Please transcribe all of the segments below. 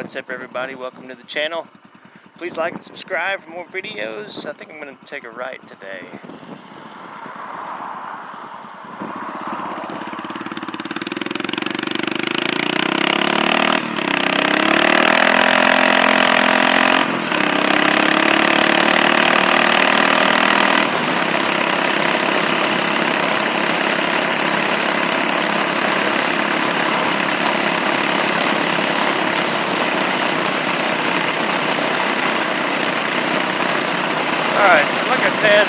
What's up, everybody? Welcome to the channel. Please like and subscribe for more videos. I think I'm going to take a right today. Alright, so like I said,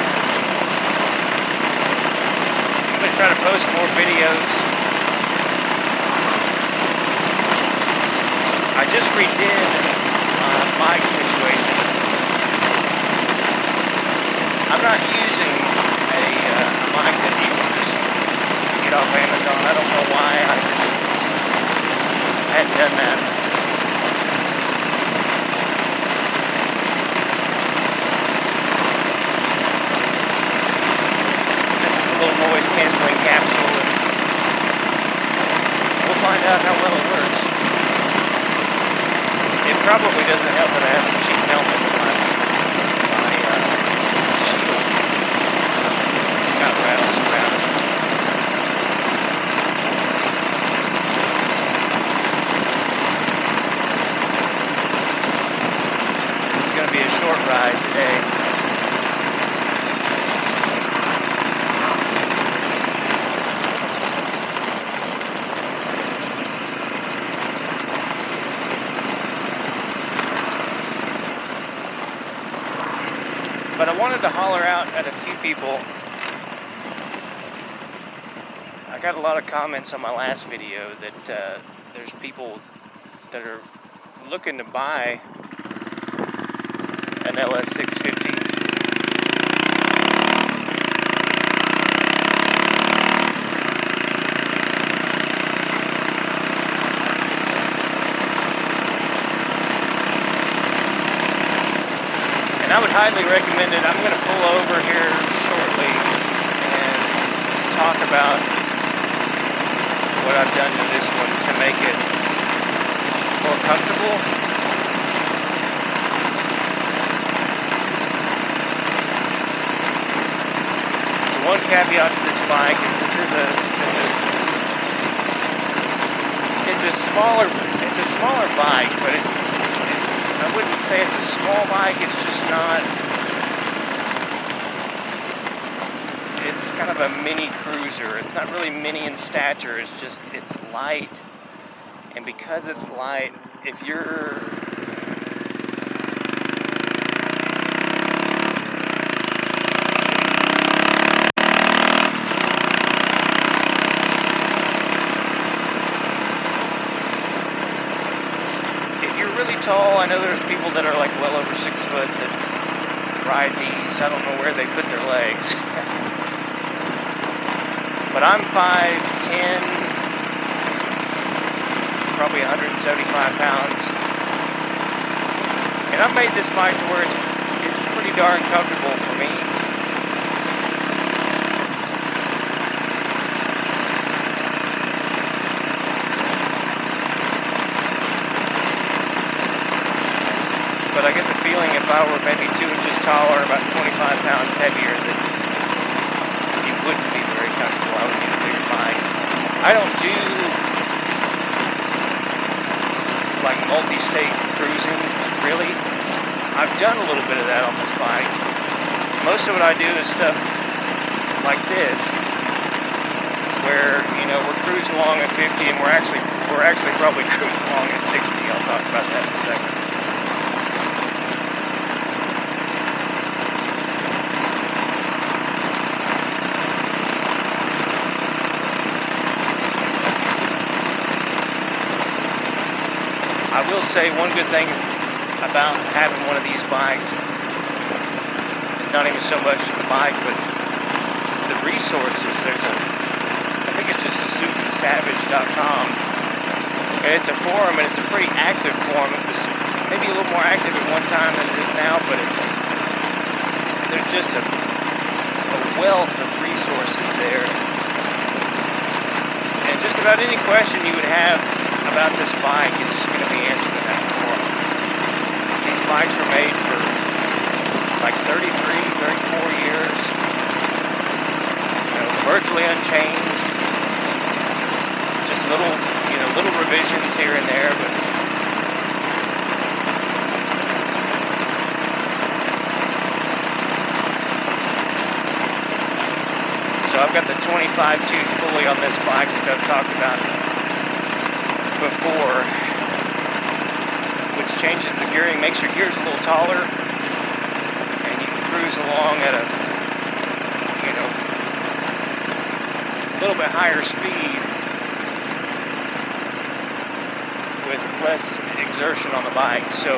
I'm going to try to post more videos. I just redid my situation. I'm not using a mic that you can just get off Amazon. I don't know why, I hadn't done that. Noise canceling capsule, and we'll find out how well it works. It probably doesn't help that I have a cheap helmet with my shield. Got rattles around it. This is going to be a short ride today. But I wanted to holler out at a few people. I got a lot of comments on my last video that there's people that are looking to buy an LS650. I would highly recommend it. I'm going to pull over here shortly and talk about what I've done to this one to make it more comfortable. So one caveat to this bike is this is it's a smaller bike, but I wouldn't say it's a small bike, it's just not, it's kind of a mini cruiser. It's not really mini in stature, it's light. And because it's light, if you're, really tall. I know there's people that are like well over 6 foot that ride these. I don't know where they put their legs. But I'm 5'10", probably 175 pounds. And I've made this bike to where it's pretty darn comfortable for me. But I get the feeling if I were maybe 2 inches taller, about 25 pounds heavier, that it wouldn't be very comfortable. I would need a bigger bike. I don't do like multi-state cruising, really. I've done a little bit of that on this bike. Most of what I do is stuff like this, where, you know, we're cruising along at 50 and we're actually probably cruising along at 60. I'll talk about that in a second. I will say one good thing about having one of these bikes is not even so much the bike, but the resources. I think it's just SuzukiSavage.com, and it's a forum, and it's a pretty active forum. It was maybe a little more active at one time than it is now, but there's just a wealth of resources there. And just about any question you would have about this bike is going to be answered in that forum. 33, 34 years. You know, virtually unchanged. Just little, you know, little revisions here and there, but so I've got the 25 tooth pulley on this bike, which I've talked about before, which changes the gearing, makes your gears a little taller, and you can cruise along at a, you know, a little bit higher speed with less exertion on the bike. So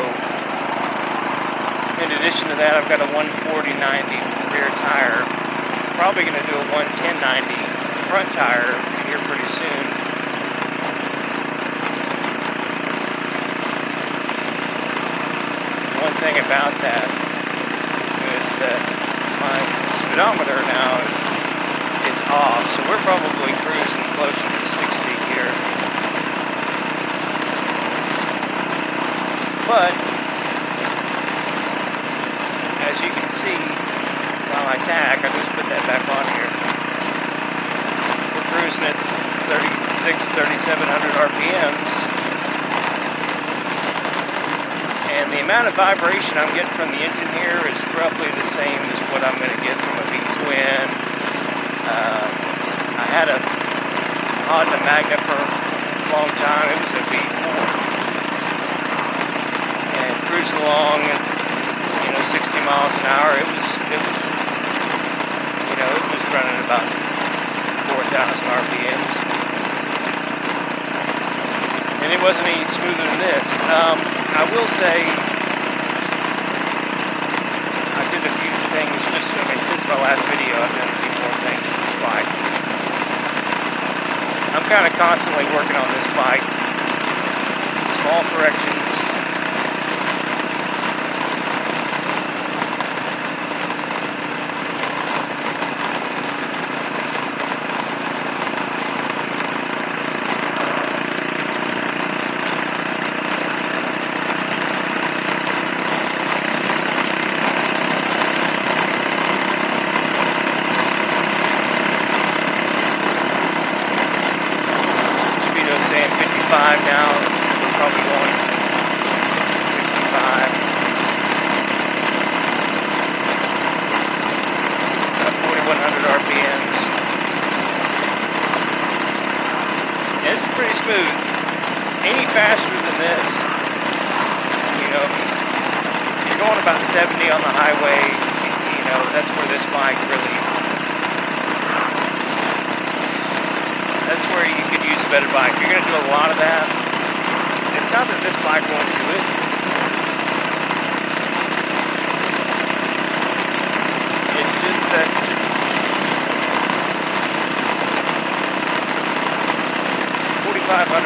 in addition to that, I've got a 140/90 rear tire. Probably going to do a 110/90 front tire here pretty soon. One thing about that is that my speedometer now is off, so we're probably cruising closer to 60 here. But as you can see, my tack, I just put that back on here. We're cruising at 3,700 RPMs, and the amount of vibration I'm getting from the engine here is roughly the same as what I'm going to get from a V-twin. I had a Honda Magna for a long time. It was a V4, and cruising along at, you know, 60 miles an hour. It was you know, it was running about 4,000 RPMs. And it wasn't any smoother than this. I will say, I did a few things just, I mean, since my last video, I've done a few more things to this bike. I'm kind of constantly working on this bike. Small corrections. Now, we're probably going 65. 4,100 RPMs. And it's pretty smooth. Any faster than this, you know, if you're going about 70 on the highway, you know, that's where this bike really, that's where you could use a better bike. If you're going to do a lot of that, it's not that this bike won't do it. It's just that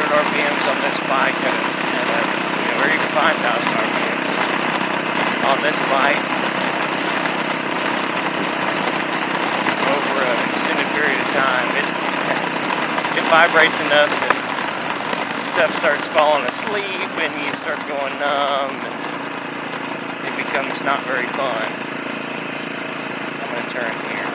RPMs on this bike and you know, or even 5,000 RPMs on this bike over an extended period of time, it vibrates enough that stuff starts falling asleep and you start going numb and it becomes not very fun. I'm going to turn here.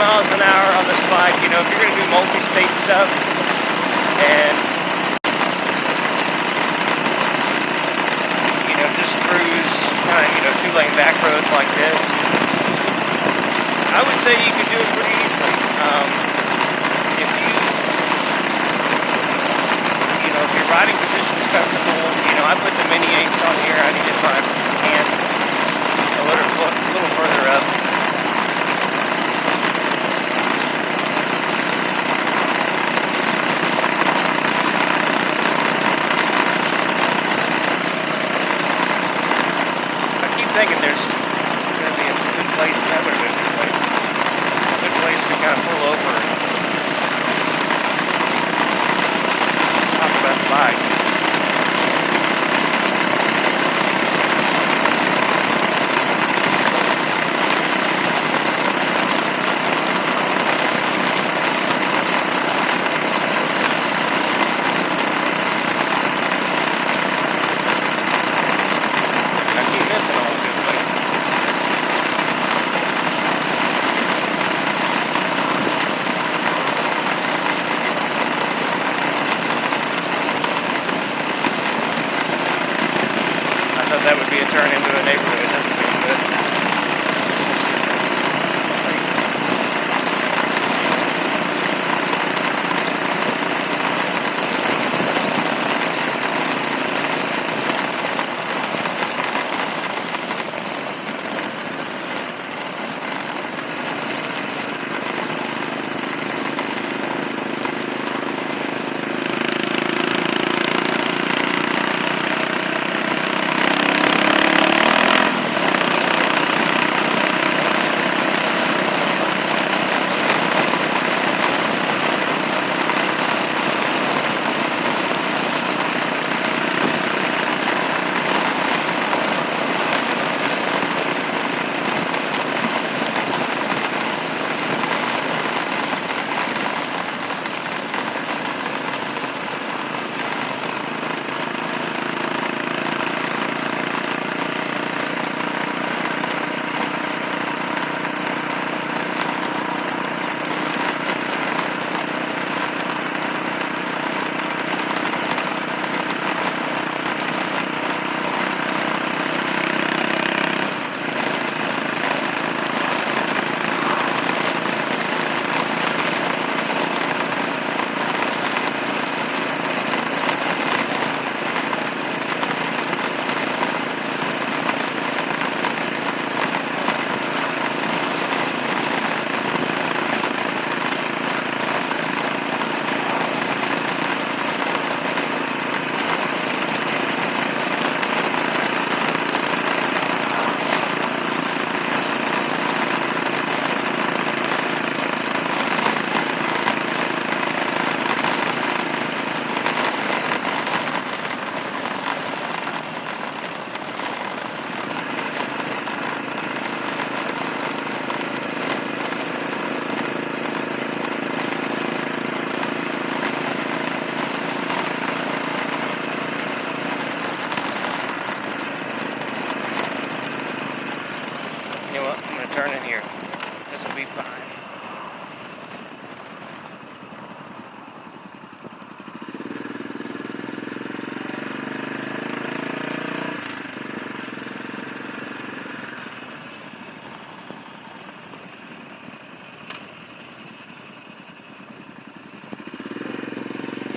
Miles an hour on this bike. You know, if you're going to do multi-state stuff and, you know, just cruise kind of, you know, two-lane back roads like this, I would say you could do it pretty easily. If your riding position is comfortable, you know, I put the mini 8s on here. I needed my hands a little further up. I'm thinking there's going to be a good place, that would have been a good place to kind of pull over and talk about the bike. That would be a turn into a neighborhood. That would be good. Turn in here. This will be fine.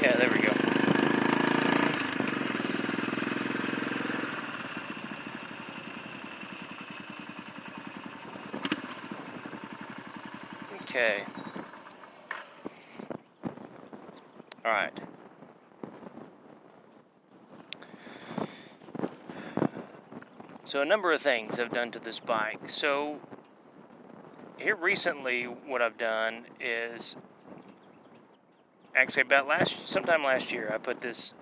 Yeah, there we go. Okay. All right. So a number of things I've done to this bike. So here recently, what I've done is actually sometime last year, I put this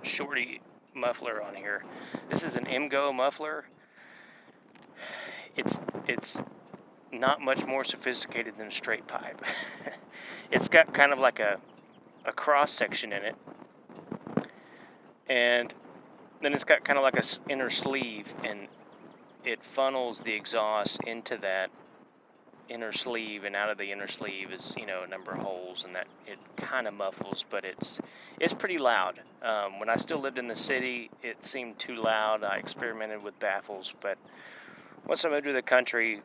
shorty muffler on here. This is an MGO muffler. It's not much more sophisticated than a straight pipe. It's got kind of like a cross section in it, and then it's got kind of like a inner sleeve, and it funnels the exhaust into that inner sleeve, and out of the inner sleeve is, a number of holes, and that it kind of muffles, but it's pretty loud. When I still lived in the city, it seemed too loud. I experimented with baffles, but once I moved to the country,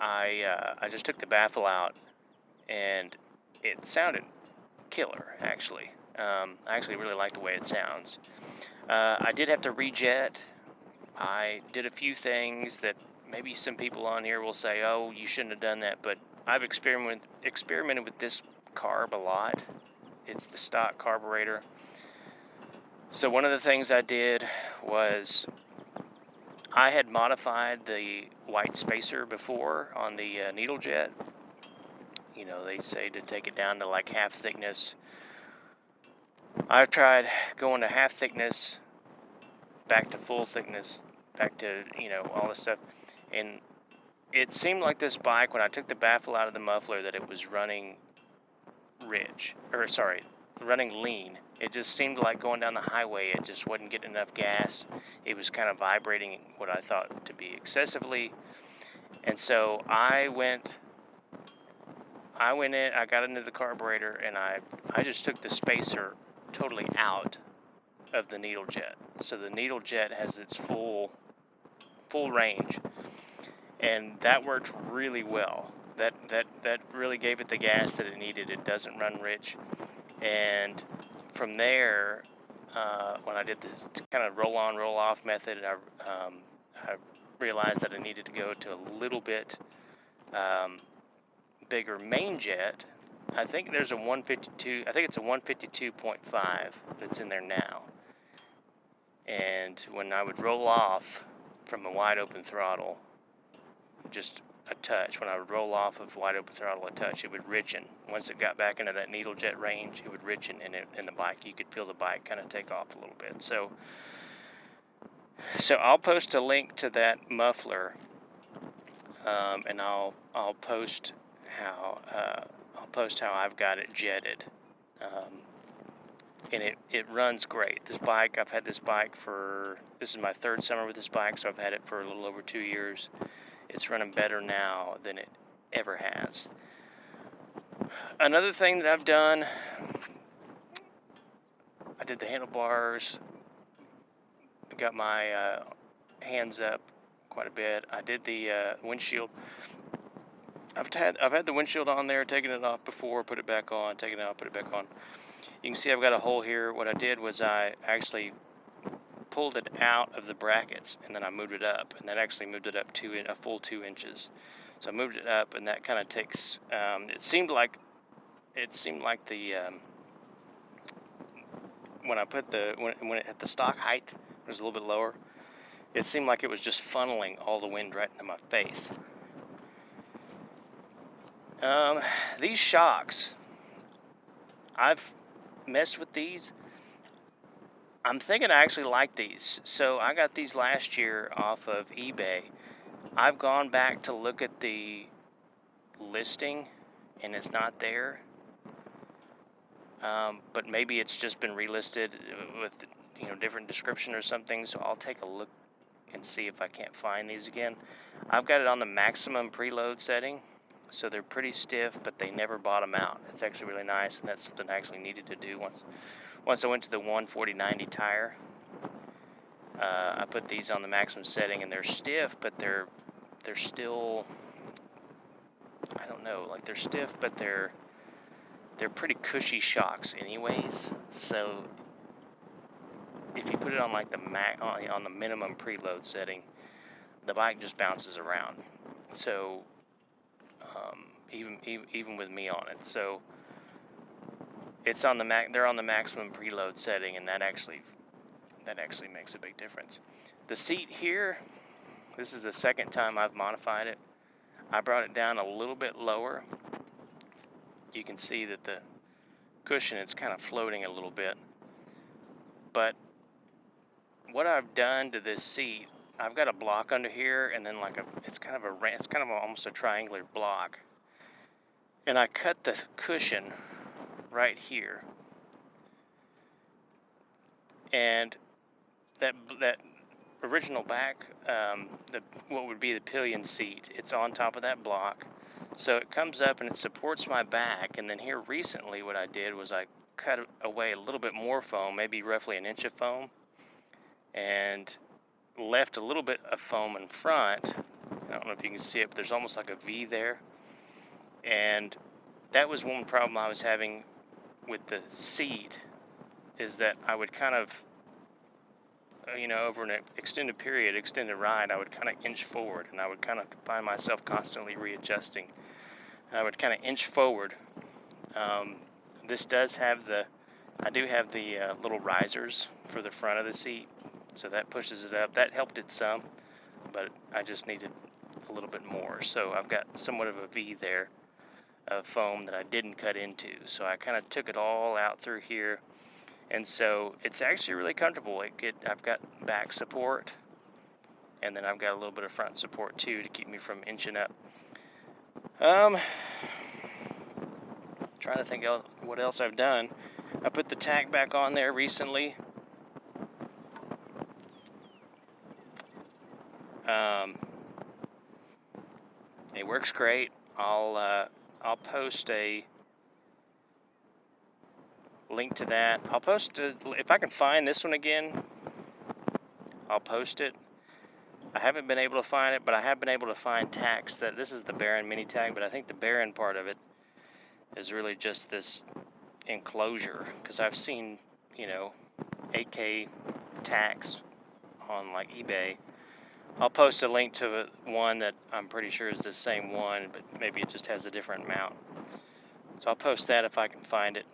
I just took the baffle out, and it sounded killer, actually. I actually really like the way it sounds. I did have to rejet. I did a few things that maybe some people on here will say, oh, you shouldn't have done that, but I've experimented with this carb a lot. It's the stock carburetor. So one of the things I did was I had modified the white spacer before on the needle jet. You know, they say to take it down to like half thickness. I've tried going to half thickness, back to full thickness, back to, you know, all this stuff. And it seemed like this bike, when I took the baffle out of the muffler, that it was running running lean. It just seemed like going down the highway, it just wasn't getting enough gas. It was kind of vibrating what I thought to be excessively. And so I went in, I got into the carburetor, and I just took the spacer totally out of the needle jet. So the needle jet has its full range, and that worked really well. That really gave it the gas that it needed. It doesn't run rich. And from there, when I did this kind of roll on, roll off method, I realized that I needed to go to a little bit bigger main jet. I think there's a 152. I think it's a 152.5 that's in there now. And when I would roll off from a wide open throttle, just a touch, when I would roll off of wide open throttle a touch, it would richen. Once it got back into that needle jet range, it would richen in the bike. You could feel the bike kind of take off a little bit. So I'll post a link to that muffler, and I'll post how I've got it jetted. And it runs great. This bike, I've had this bike this is my third summer with this bike, so I've had it for a little over 2 years. It's running better now than it ever has. Another thing that I've done, I did the handlebars, got my hands up quite a bit. I did the windshield. I've had the windshield on there, taken it off before, put it back on, taken it off, put it back on. You can see I've got a hole here. What I did was I actually pulled it out of the brackets, and then I moved it up, and that actually moved it up a full 2 inches. So I moved it up, and that kind of takes. It seemed like the when I put when it at the stock height, it was a little bit lower. It seemed like it was just funneling all the wind right into my face. These shocks, I've messed with these. I'm thinking I actually like these. So I got these last year off of eBay. I've gone back to look at the listing, and it's not there. But maybe it's just been relisted with, different description or something. So I'll take a look and see if I can't find these again. I've got it on the maximum preload setting, so they're pretty stiff, but they never bottom out. It's actually really nice, and that's something I actually needed to do once I went to the 140/90 tire. I put these on the maximum setting, and they're stiff, but they're still, I don't know, like they're stiff, but they're pretty cushy shocks anyways. So if you put it on like on the minimum preload setting, the bike just bounces around. So even with me on it, so it's on they're on the maximum preload setting, and that actually makes a big difference. The seat here, this is the second time I've modified it. I brought it down a little bit lower. You can see that the cushion, it's kind of floating a little bit. But what I've done to this seat, I've got a block under here, and then it's kind of almost a triangular block. And I cut the cushion right here. And that original back, what would be the pillion seat, it's on top of that block. So it comes up and it supports my back. And then here recently what I did was I cut away a little bit more foam, maybe roughly an inch of foam, and left a little bit of foam in front. I don't know if you can see it, but there's almost like a V there. And that was one problem I was having with the seat, is that I would kind of, over an extended ride, I would kind of inch forward, and I would kind of find myself constantly readjusting. And I would kind of inch forward. This does have I do have the little risers for the front of the seat, so that pushes it up. That helped it some. but I just needed a little bit more. So I've got somewhat of a V there of foam that I didn't cut into. So I kind of took it all out through here, and so it's actually really comfortable. I've got back support, and then I've got a little bit of front support too to keep me from inching up. Trying to think of what else I've done. I put the tack back on there recently. It works great. I'll post a link to that. I'll post if I can find this one again, I'll post it. I haven't been able to find it, but I have been able to find tacks that this is the Baron mini tack, but I think the Baron part of it is really just this enclosure, because I've seen, 8K tacks on like eBay. I'll post a link to one that I'm pretty sure is the same one, but maybe it just has a different mount. So I'll post that if I can find it.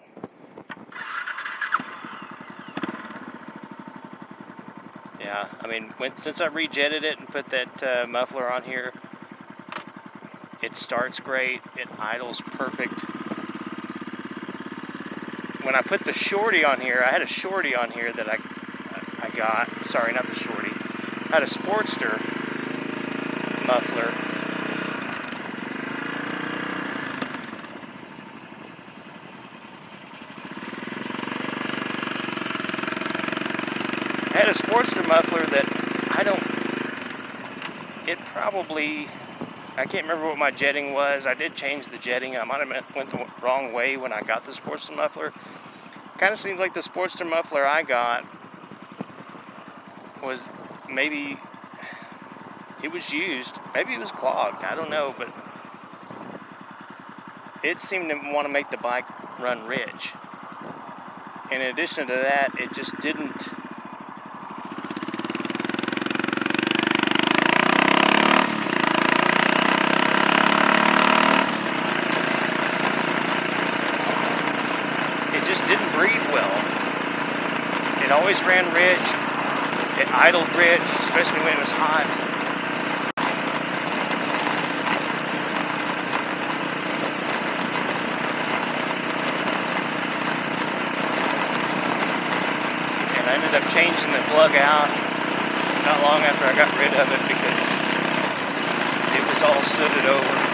Yeah, I mean, since I rejetted it and put that muffler on here, it starts great, it idles perfect. When I put the shorty on here, I had a shorty on here that I got, sorry, not the shorty, I had a Sportster muffler. I had a Sportster muffler that I can't remember what my jetting was. I did change the jetting. I might have went the wrong way when I got the Sportster muffler. Kind of seems like the Sportster muffler I got was maybe, it was used, maybe it was clogged, I don't know, but it seemed to want to make the bike run rich. In addition to that, it just didn't, breathe well. It always ran rich. It idled rich, especially when it was hot. And I ended up changing the plug out not long after I got rid of it because it was all sooted over.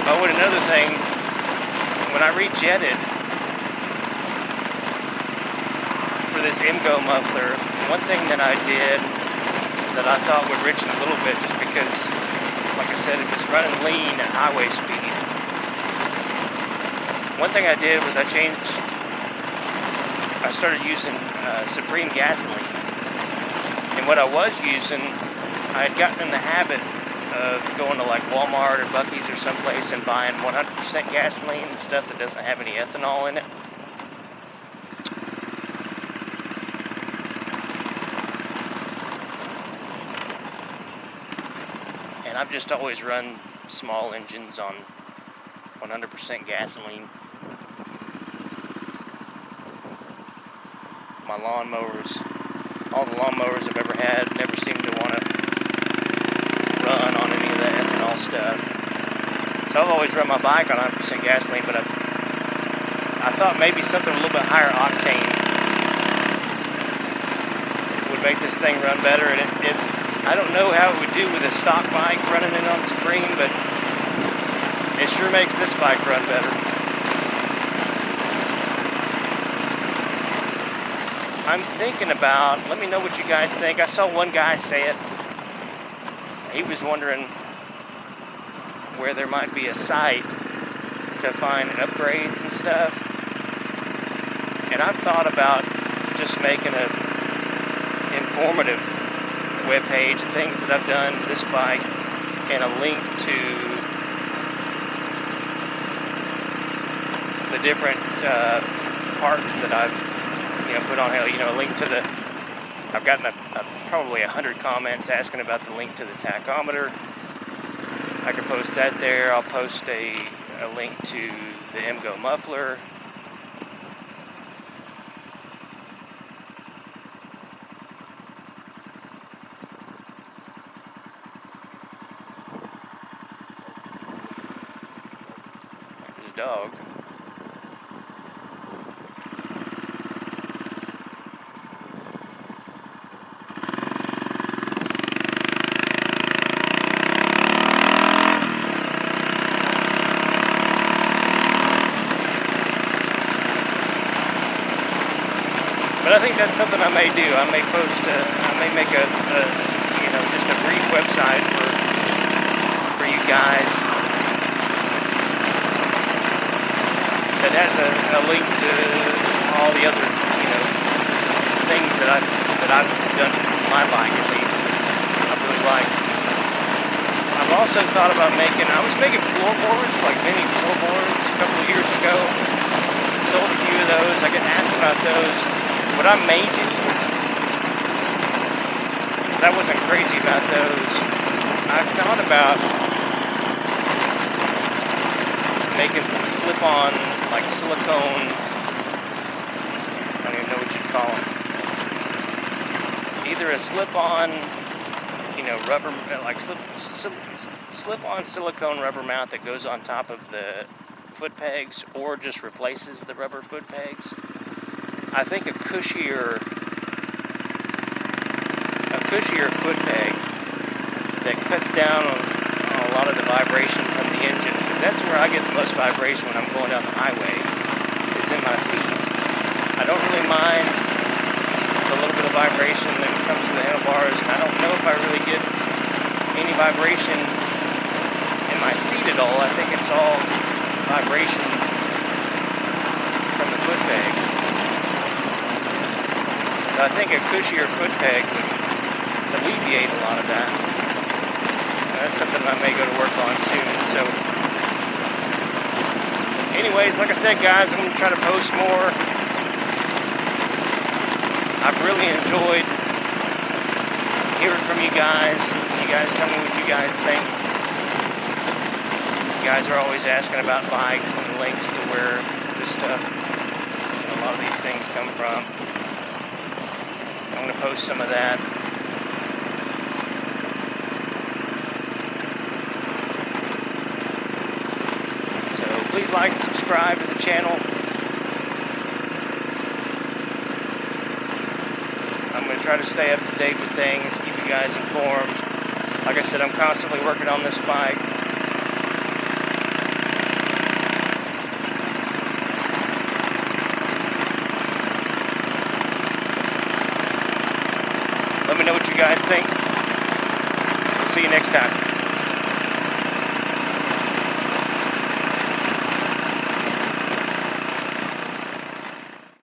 Oh, and another thing, when I rejetted for this Emgo muffler, one thing that I did that I thought would rich it a little bit, just because, like I said, it was running lean at highway speed. One thing I did was I started using Supreme gasoline. And what I was using, I had gotten in the habit of going to like Walmart or Buc-ee's or someplace and buying 100% gasoline, stuff that doesn't have any ethanol in it. And I've just always run small engines on 100% gasoline. My lawnmowers, all the lawnmowers I've ever had, never seemed to want to run on any of that ethanol stuff. So I've always run my bike on 100% gasoline, but I thought maybe something a little bit higher octane would make this thing run better. And I don't know how it would do with a stock bike running it on Supreme, but it sure makes this bike run better. I'm thinking about, let me know what you guys think. I saw one guy say it. He was wondering where there might be a site to find upgrades and stuff. And I've thought about just making an informative webpage of things that I've done with this bike and a link to the different parts that I've put on here. A link to the, I've gotten probably 100 comments asking about the link to the tachometer. I can post that there. I'll post a link to the Emgo muffler. dog. But I think that's something I may do. I may post, I may make a you know, just a brief website for you guys that has a link to all the other, you know, things that I've done with my bike, at least. I really like. I've also thought about I was making floorboards, like mini floorboards, a couple of years ago. Sold a few of those. I get asked about those. What I may do, because I wasn't crazy about those, I've thought about making some slip-on, like silicone, I don't even know what you'd call them. Either a slip-on, you know, rubber, like slip-on silicone rubber mount that goes on top of the foot pegs, or just replaces the rubber foot pegs. I think a cushier foot peg that cuts down on a lot of the vibration from the engine, because that's where I get the most vibration when I'm going down the highway, is in my feet. I don't really mind the little bit of vibration that comes from the handlebars, and I don't know if I really get any vibration in my seat at all. I think it's all vibration from the foot pegs. So I think a cushier foot peg would alleviate a lot of that. And that's something I may go to work on soon. So anyways, like I said, guys, I'm going to try to post more. I've really enjoyed hearing from you guys. You guys tell me what you guys think. You guys are always asking about bikes and links to where this stuff, you know, a lot of these things come from. I'm going to post some of that. So please like and subscribe to the channel. I'm going to try to stay up to date with things, keep you guys informed. Like I said, I'm constantly working on this bike. Let me know what you guys think. We'll see you next time.